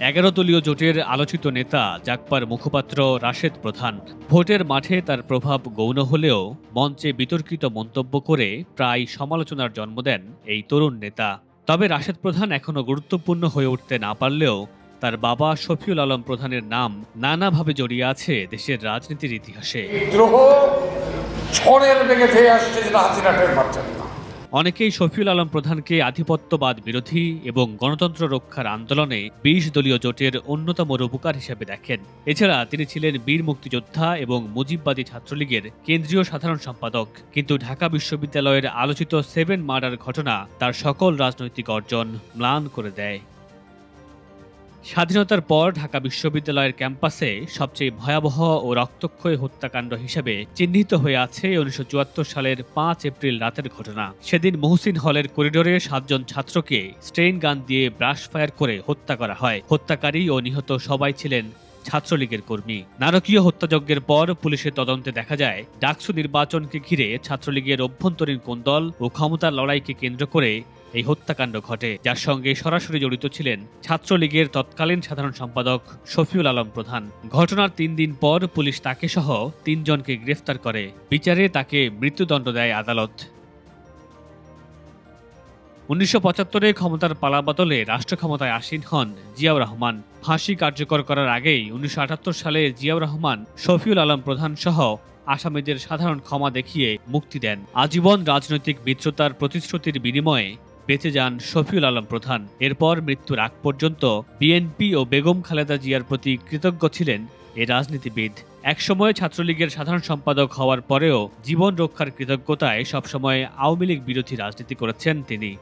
১১ দলীয় জোটের আলোচিত নেতা জাগপার মুখপাত্র রাশেদ প্রধান। ভোটের মাঠে তার প্রভাব গৌণ হলেও মঞ্চে বিতর্কিত মন্তব্য করে প্রায় সমালোচনার জন্ম দেন এই তরুণ নেতা। তবে রাশেদ প্রধান এখনও গুরুত্বপূর্ণ হয়ে উঠতে না পারলেও তার বাবা শফিউল আলম প্রধানের নাম নানাভাবে জড়িয়ে আছে দেশের রাজনীতির ইতিহাসে। বিদ্রোহ ঝড়ের বেগে ধেয়ে আসছে, যেটা হাসিনা টের পাচ্ছেন না। অনেকেই শফিউল আলম প্রধানকে আধিপত্যবাদ বিরোধী এবং গণতন্ত্র রক্ষার আন্দোলনে ২০ দলীয় জোটের অন্যতম রূপকার হিসেবে দেখেন। এছাড়া তিনি ছিলেন বীর মুক্তিযোদ্ধা এবং মুজিববাদী ছাত্রলীগের কেন্দ্রীয় সাধারণ সম্পাদক। কিন্তু ঢাকা বিশ্ববিদ্যালয়ের আলোচিত 7 মার্ডার ঘটনা তার সকল রাজনৈতিক অর্জন ম্লান করে দেয়। স্বাধীনতার পর ঢাকা বিশ্ববিদ্যালয়ের ক্যাম্পাসে সবচেয়ে ভয়াবহ ও রক্তক্ষয়ী হত্যাকাণ্ড হিসেবে চিহ্নিত হয়ে আছে ১৯৭৪ সালের ৫ এপ্রিল রাতের ঘটনা। সেদিন মহসিন হলের করিডোরে ৭ জন ছাত্রকে স্ট্রেইন গান দিয়ে ব্রাশ ফায়ার করে হত্যা করা হয়। হত্যাকারী ও নিহত সবাই ছিলেন ছাত্রলীগের কর্মী। নারকীয় হত্যাযজ্ঞের পর পুলিশের তদন্তে দেখা যায়, ডাকসু নির্বাচনকে ঘিরে ছাত্রলীগের অভ্যন্তরীণ কোন্দল ও ক্ষমতার লড়াইকে কেন্দ্র করে এই হত্যাকাণ্ড ঘটে, যার সঙ্গে সরাসরি জড়িত ছিলেন ছাত্রলীগের তৎকালীন সাধারণ সম্পাদক শফিউল আলম প্রধান। ঘটনার ৩ দিন পর পুলিশ তাকে সহ ৩ জনকে গ্রেফতার করে। বিচারে তাকে মৃত্যুদণ্ড দেয় আদালত। ১৯৭৫-এ ক্ষমতার পালাবদলে রাষ্ট্র ক্ষমতায় আসীন হন জিয়াউর রহমান। ফাঁসি কার্যকর করার আগেই ১৯৭৮ সালে জিয়াউর রহমান শফিউল আলম প্রধান সহ আসামিদের সাধারণ ক্ষমা দেখিয়ে মুক্তি দেন। আজীবন রাজনৈতিক মিত্রতার প্রতিশ্রুতির বিনিময়ে বেঁচে যান শফিউল আলম প্রধান। এরপর মৃত্যুর আগ পর্যন্ত বিএনপি ও বেগম খালেদা জিয়ার প্রতি কৃতজ্ঞ ছিলেন এই রাজনীতিবিদ। একসময় ছাত্রলীগের সাধারণ সম্পাদক হওয়ার পরেও জীবন রক্ষার কৃতজ্ঞতায় সবসময় আওয়ামী লীগ বিরোধী রাজনীতি করেছেন তিনি।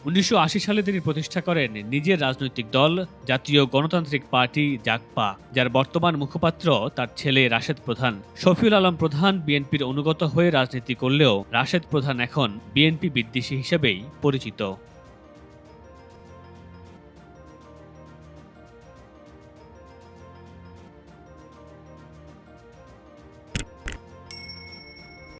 ১৯৮০ সালে তিনি প্রতিষ্ঠা করেন নিজের রাজনৈতিক দল জাতীয় গণতান্ত্রিক পার্টি জাগপা, যার বর্তমান মুখপাত্র তার ছেলে রাশেদ প্রধান। শফিউল আলম প্রধান বিএনপির অনুগত হয়ে রাজনীতি করলেও রাশেদ প্রধান এখন বিএনপি বিদ্বেষী হিসেবেই পরিচিত।